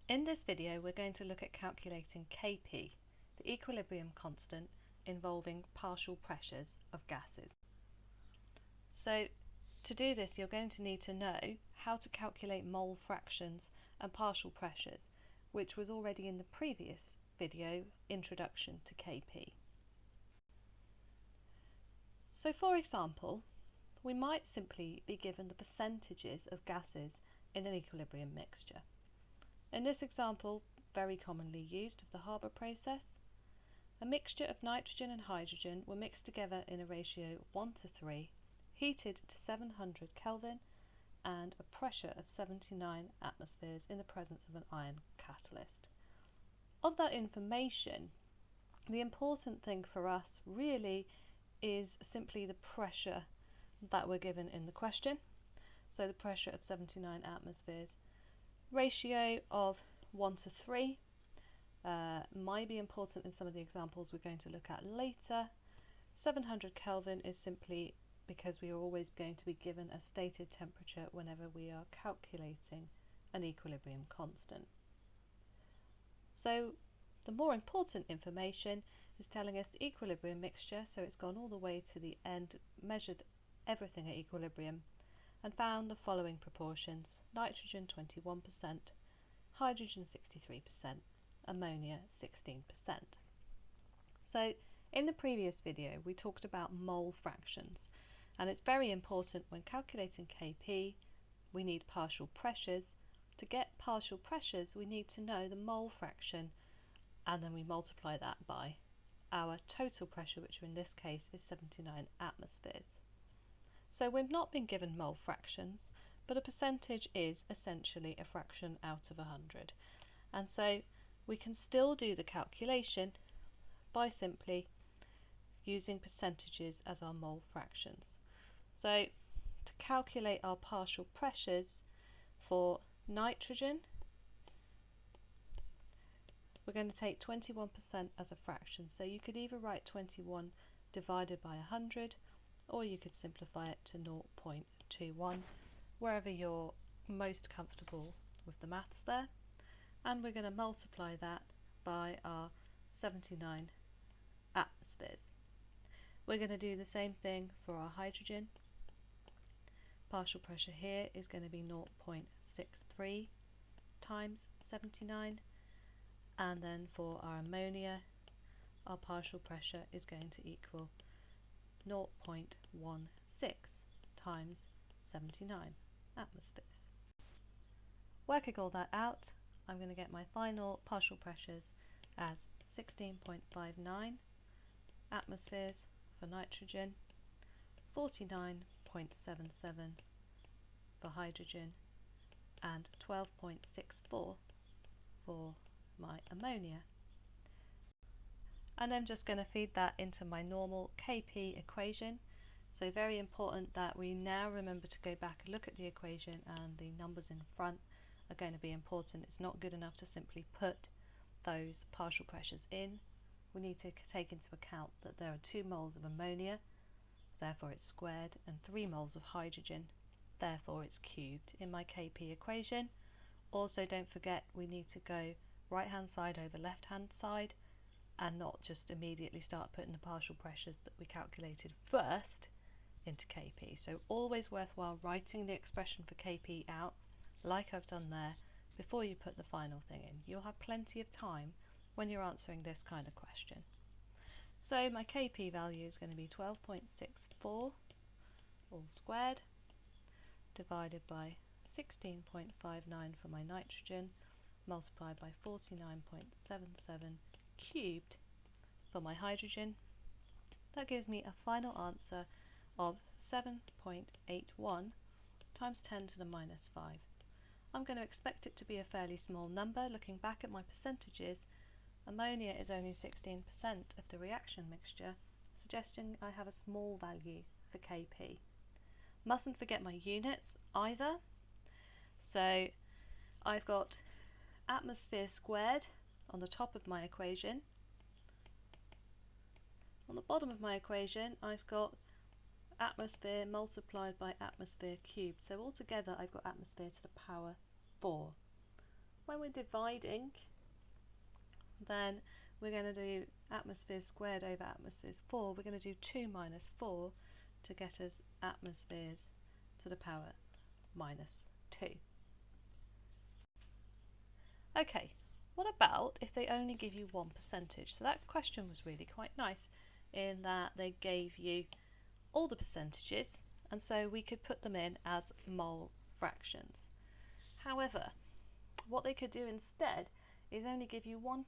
In this video we're going to look at calculating Kp, the equilibrium constant involving partial pressures of gases. So to do this you're going to need to know how to calculate mole fractions and partial pressures, which was already in the previous video, Introduction to Kp. So for example, we might simply be given the percentages of gases in an equilibrium mixture. In this example, very commonly used of the Haber process, a mixture of nitrogen and hydrogen were mixed together in a ratio of 1:3, heated to 700 Kelvin and a pressure of 79 atmospheres in the presence of an iron catalyst. Of that information, the important thing for us really is simply the pressure that we're given in the question. So the pressure of 79 atmospheres. Ratio of 1:3 might be important in some of the examples we're going to look at later. 700 Kelvin is simply because we are always going to be given a stated temperature whenever we are calculating an equilibrium constant. So the more important information is telling us the equilibrium mixture, so it's gone all the way to the end, measured everything at equilibrium, and found the following proportions: nitrogen 21%, hydrogen 63%, ammonia 16%. So in the previous video we talked about mole fractions, and it's very important when calculating Kp we need partial pressures. To get partial pressures we need to know the mole fraction, and then we multiply that by our total pressure, which in this case is 79 atmospheres. So we've not been given mole fractions, but a percentage is essentially a fraction out of 100. And so we can still do the calculation by simply using percentages as our mole fractions. So to calculate our partial pressures for nitrogen, we're going to take 21% as a fraction. So you could either write 21 divided by 100, or you could simplify it to 0.21, wherever you're most comfortable with the maths there. And we're going to multiply that by our 79 atmospheres. We're going to do the same thing for our hydrogen. Partial pressure here is going to be 0.63 times 79, and then for our ammonia our partial pressure is going to equal 0.16 times 79 atmospheres. Working all that out, I'm going to get my final partial pressures as 16.59 atmospheres for nitrogen, 49.77 for hydrogen, and 12.64 for my ammonia. And I'm just going to feed that into my normal Kp equation. So very important that we now remember to go back and look at the equation, and the numbers in front are going to be important. It's not good enough to simply put those partial pressures in. We need to take into account that there are 2 moles of ammonia, therefore it's squared, and 3 moles of hydrogen, therefore it's cubed in my Kp equation. Also don't forget we need to go right hand side over left hand side and not just immediately start putting the partial pressures that we calculated first into Kp. So always worthwhile writing the expression for Kp out like I've done there before you put the final thing in. You'll have plenty of time when you're answering this kind of question. So my Kp value is going to be 12.64 all squared divided by 16.59 for my nitrogen multiplied by 49.77 cubed for my hydrogen. That gives me a final answer of 7.81 times 10 to the minus 5. I'm going to expect it to be a fairly small number. Looking back at my percentages, ammonia is only 16% of the reaction mixture, suggesting I have a small value for Kp. Mustn't forget my units either. So I've got atmosphere squared on the top of my equation. On the bottom of my equation I've got atmosphere multiplied by atmosphere cubed. So altogether I've got atmosphere to the power 4. when we're dividing, then we're going to do atmosphere squared over atmospheres 4. We're going to do 2 minus 4 to get us atmospheres to the power minus 2. Okay, what about if they only give you 1%? So that question was really quite nice in that they gave you all the percentages, and so we could put them in as mole fractions. However, what they could do instead is only give you 1%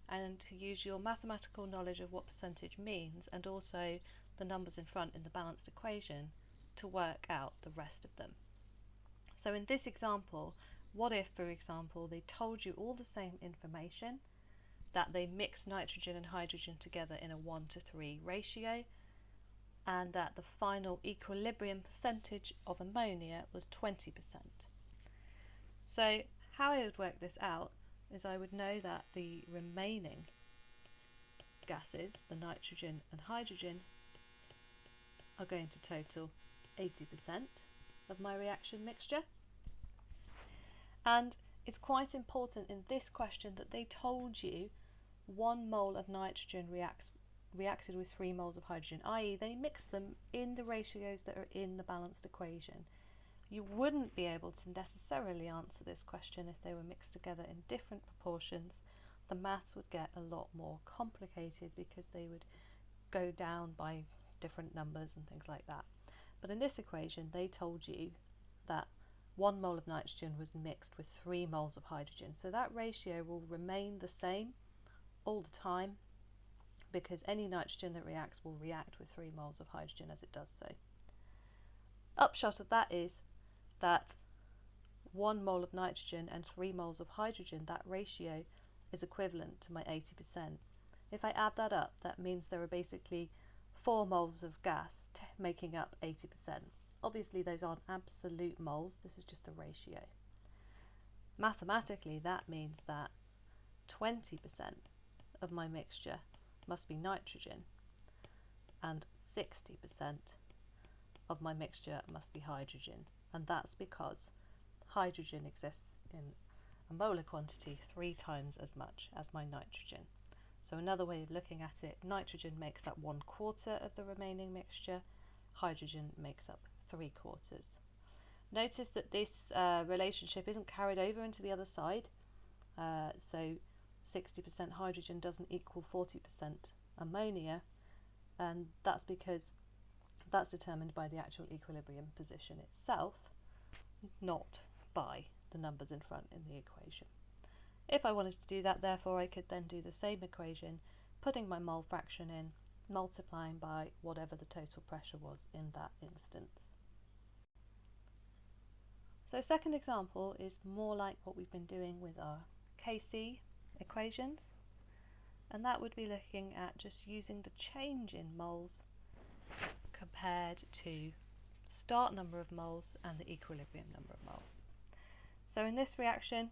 and to use your mathematical knowledge of what percentage means and also the numbers in front in the balanced equation to work out the rest of them. So in this example, what if, for example, they told you all the same information, that they mixed nitrogen and hydrogen together in a 1:3 ratio, and that the final equilibrium percentage of ammonia was 20%. So how I would work this out is I would know that the remaining gases, the nitrogen and hydrogen, are going to total 80% of my reaction mixture. And it's quite important in this question that they told you 1 mole of nitrogen reacted with 3 moles of hydrogen, i.e. they mixed them in the ratios that are in the balanced equation. You wouldn't be able to necessarily answer this question if they were mixed together in different proportions. The maths would get a lot more complicated because they would go down by different numbers and things like that. But in this equation they told you that 1 mole of nitrogen was mixed with 3 moles of hydrogen. So that ratio will remain the same all the time because any nitrogen that reacts will react with 3 moles of hydrogen as it does so. Upshot of that is that 1 mole of nitrogen and 3 moles of hydrogen, that ratio is equivalent to my 80%. If I add that up, that means there are basically 4 moles of gas making up 80%. Obviously those aren't absolute moles, this is just a ratio. Mathematically that means that 20% of my mixture must be nitrogen and 60% of my mixture must be hydrogen, and that's because hydrogen exists in a molar quantity 3 times as much as my nitrogen. So another way of looking at it, nitrogen makes up 1/4 of the remaining mixture, hydrogen makes up 3/4. Notice that this relationship isn't carried over into the other side, so 60% hydrogen doesn't equal 40% ammonia, and that's because that's determined by the actual equilibrium position itself, not by the numbers in front in the equation. If I wanted to do that, therefore, I could then do the same equation, putting my mole fraction in, multiplying by whatever the total pressure was in that instance. So second example is more like what we've been doing with our Kc equations, and that would be looking at just using the change in moles compared to start number of moles and the equilibrium number of moles. So in this reaction,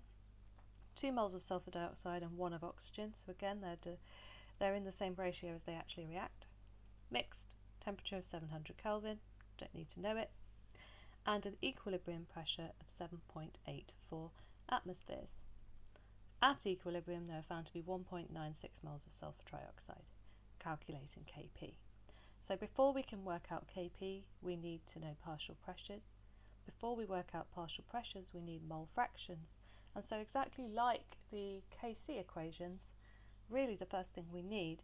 2 moles of sulfur dioxide and 1 of oxygen, so again they're in the same ratio as they actually react. Mixed, temperature of 700 Kelvin, don't need to know it, and an equilibrium pressure of 7.84 atmospheres. At equilibrium they are found to be 1.96 moles of sulfur trioxide, calculating Kp. So before we can work out Kp, we need to know partial pressures. Before we work out partial pressures, we need mole fractions. And so exactly like the Kc equations, really the first thing we need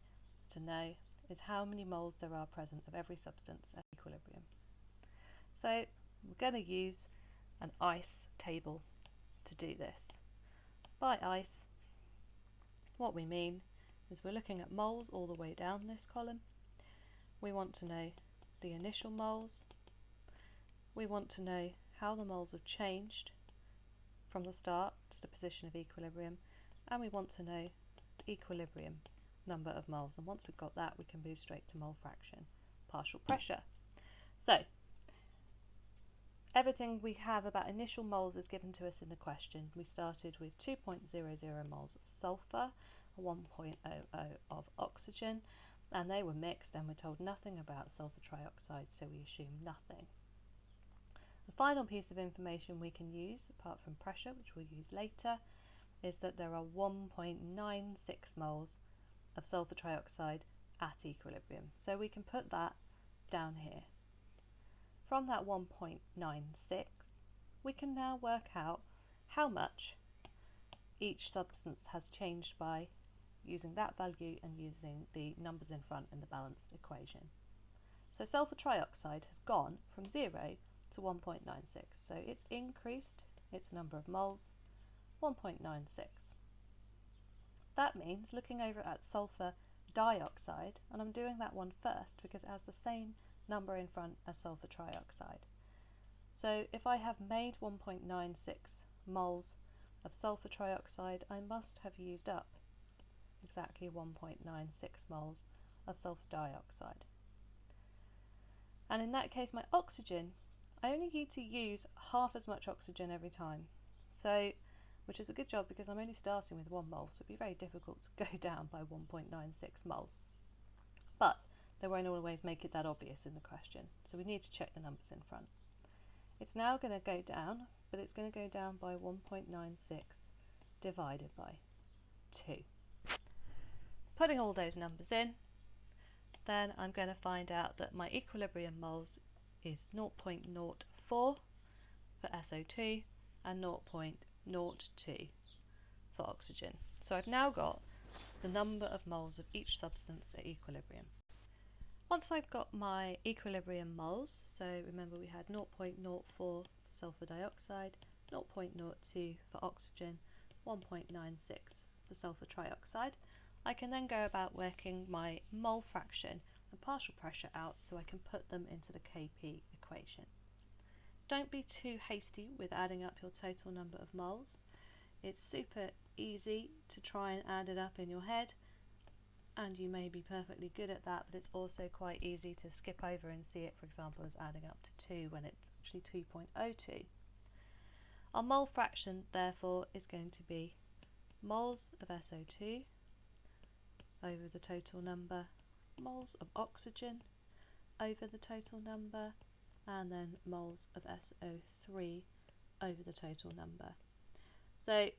to know is how many moles there are present of every substance at equilibrium. So we're going to use an ice table to do this. By ice, what we mean is we're looking at moles all the way down this column. We want to know the initial moles. We want to know how the moles have changed from the start to the position of equilibrium, and we want to know the equilibrium number of moles. And once we've got that, we can move straight to mole fraction, partial pressure. So everything we have about initial moles is given to us in the question. We started with 2.00 moles of sulfur, 1.00 of oxygen, and they were mixed, and we're told nothing about sulfur trioxide, so we assume nothing. The final piece of information we can use, apart from pressure, which we'll use later, is that there are 1.96 moles of sulfur trioxide at equilibrium. So we can put that down here. From that 1.96, we can now work out how much each substance has changed by using that value and using the numbers in front in the balanced equation. So sulfur trioxide has gone from 0 to 1.96, so it's increased its number of moles 1.96. That means looking over at sulfur dioxide, and I'm doing that one first because it has the same number in front as sulfur trioxide. So if I have made 1.96 moles of sulfur trioxide, I must have used up exactly 1.96 moles of sulfur dioxide. And in that case, my oxygen, I only need to use half as much oxygen every time. So, which is a good job because I'm only starting with 1 mole, so it'd be very difficult to go down by 1.96 moles. But they won't always make it that obvious in the question, so we need to check the numbers in front. It's now going to go down, but it's going to go down by 1.96 divided by 2. Putting all those numbers in, then I'm going to find out that my equilibrium moles is 0.04 for SO2 and 0.02 for oxygen. So I've now got the number of moles of each substance at equilibrium. Once I've got my equilibrium moles, so remember we had 0.04 for sulfur dioxide, 0.02 for oxygen, 1.96 for sulfur trioxide, I can then go about working my mole fraction and partial pressure out so I can put them into the Kp equation. Don't be too hasty with adding up your total number of moles. It's super easy to try and add it up in your head, and you may be perfectly good at that, but it's also quite easy to skip over and see it, for example, as adding up to 2 when it's actually 2.02. Our mole fraction, therefore, is going to be moles of SO2 over the total number, moles of oxygen over the total number, and then moles of SO3 over the total number. So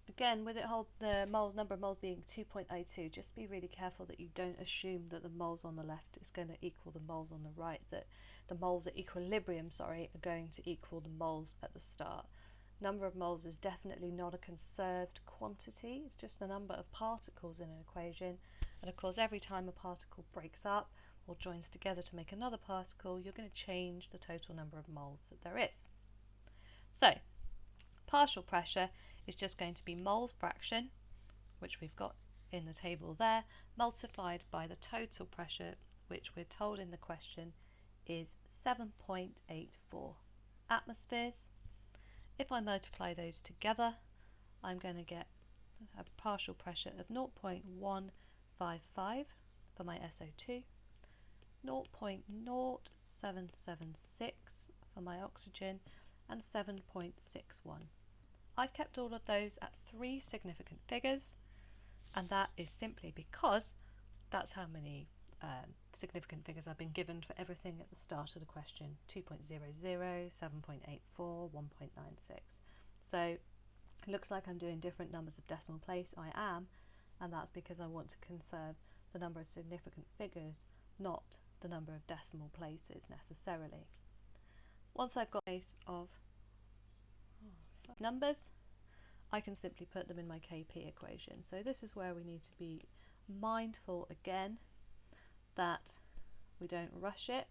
again, with the number of moles being 2.02, just be really careful that you don't assume that the moles on the left is going to equal the moles on the right, that the moles at equilibrium, are going to equal the moles at the start. Number of moles is definitely not a conserved quantity, it's just the number of particles in an equation, and of course every time a particle breaks up or joins together to make another particle, you're going to change the total number of moles that there is. So, partial pressure is just going to be moles fraction, which we've got in the table there, multiplied by the total pressure, which we're told in the question is 7.84 atmospheres. If I multiply those together, I'm going to get a partial pressure of 0.155 for my SO2, 0.0776 for my oxygen, and 7.61. I've kept all of those at 3 significant figures, and that is simply because that's how many significant figures I've been given for everything at the start of the question: 2.00, 7.84, 1.96. So it looks like I'm doing different numbers of decimal place. I am, and that's because I want to conserve the number of significant figures, not the number of decimal places necessarily. Once I've got a base of numbers, I can simply put them in my Kp equation. So this is where we need to be mindful again that we don't rush it,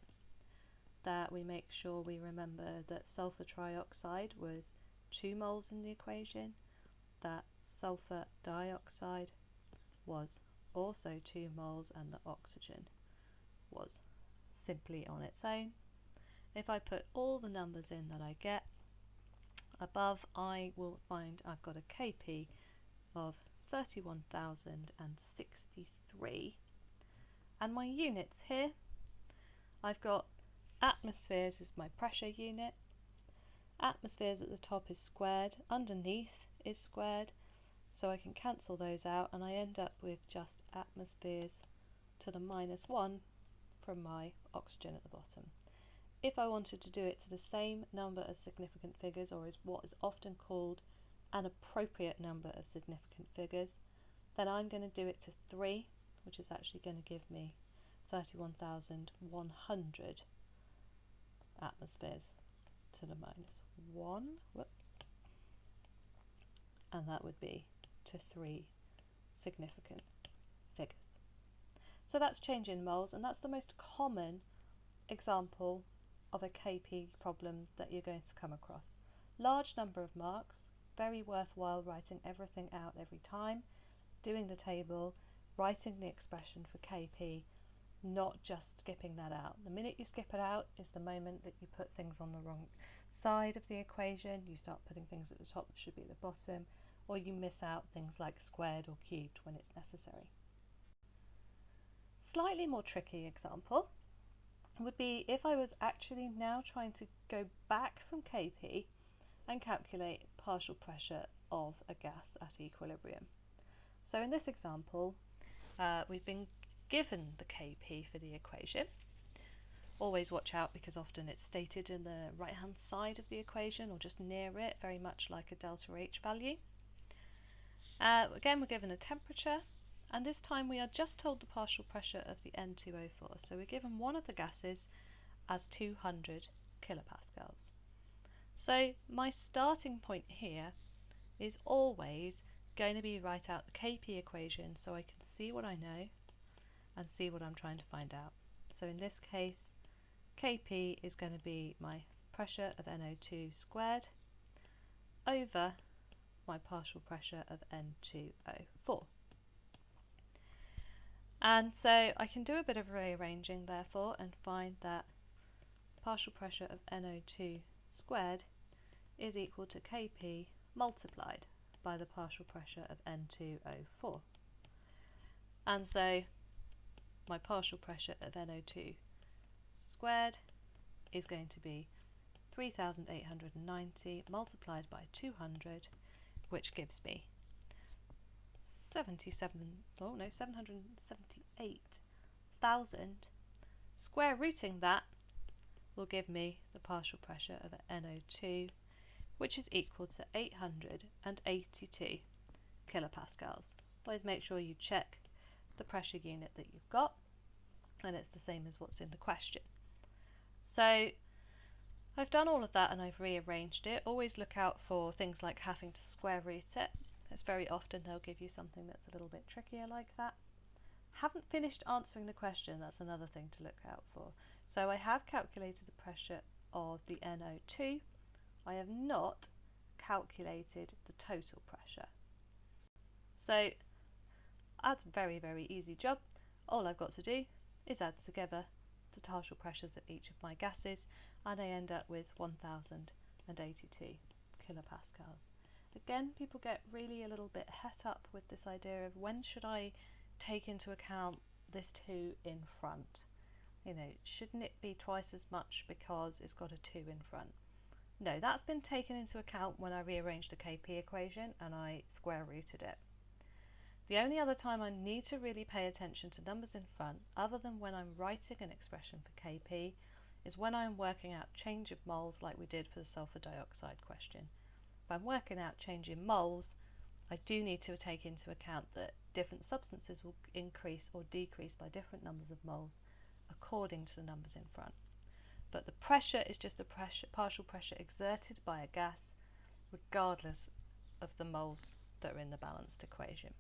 that we make sure we remember that sulfur trioxide was 2 moles in the equation, that sulfur dioxide was also 2 moles, and that oxygen was simply on its own. If I put all the numbers in that I get above, I will find I've got a Kp of 31,063, and my units here, I've got atmospheres is my pressure unit. Atmospheres at the top is squared, underneath is squared, so I can cancel those out, and I end up with just atmospheres to the -1 from my oxygen at the bottom. if I wanted to do it to the same number as significant figures, or is what is often called an appropriate number of significant figures, then I'm going to do it to 3, which is actually going to give me 31,100 atmospheres to the minus 1, whoops, and that would be to 3 significant figures. So that's change in moles, and that's the most common example of a KP problem that you're going to come across. Large number of marks, very worthwhile writing everything out every time, doing the table, writing the expression for KP, not just skipping that out. The minute you skip it out is the moment that you put things on the wrong side of the equation, you start putting things at the top that should be at the bottom, or you miss out things like squared or cubed when it's necessary. Slightly more tricky example would be if I was actually now trying to go back from KP and calculate partial pressure of a gas at equilibrium. So in this example, we've been given the KP for the equation. Always watch out because often it's stated in the right hand side of the equation or just near it, very much like a delta H value. Again, we're given a temperature, and this time we are just told the partial pressure of the N2O4. So we're given one of the gases as 200 kilopascals. So my starting point here is always going to be write out the KP equation so I can see what I know and see what I'm trying to find out. So in this case, KP is going to be my pressure of NO2 squared over my partial pressure of N2O4. And so I can do a bit of rearranging therefore and find that partial pressure of NO2 squared is equal to Kp multiplied by the partial pressure of N2O4. And so my partial pressure of NO2 squared is going to be 3,890 multiplied by 200, which gives me 778,000. Square rooting that will give me the partial pressure of NO2, which is equal to 882 kilopascals. Always make sure you check the pressure unit that you've got, and it's the same as what's in the question. So I've done all of that and I've rearranged it. Always look out for things like having to square root it. It's very often they'll give you something that's a little bit trickier like that. Haven't finished answering the question, that's another thing to look out for. So I have calculated the pressure of the NO2. I have not calculated the total pressure. So that's a very, very easy job. All I've got to do is add together the partial pressures of each of my gases, and I end up with 1082 kilopascals. Again, people get really a little bit het up with this idea of when should I take into account this 2 in front. You know, shouldn't it be twice as much because it's got a 2 in front? No, that's been taken into account when I rearranged the Kp equation and I square rooted it. The only other time I need to really pay attention to numbers in front, other than when I'm writing an expression for Kp, is when I'm working out change of moles like we did for the sulfur dioxide question. If I'm working out change in moles, I do need to take into account that different substances will increase or decrease by different numbers of moles according to the numbers in front. But the pressure is just the partial pressure exerted by a gas regardless of the moles that are in the balanced equation.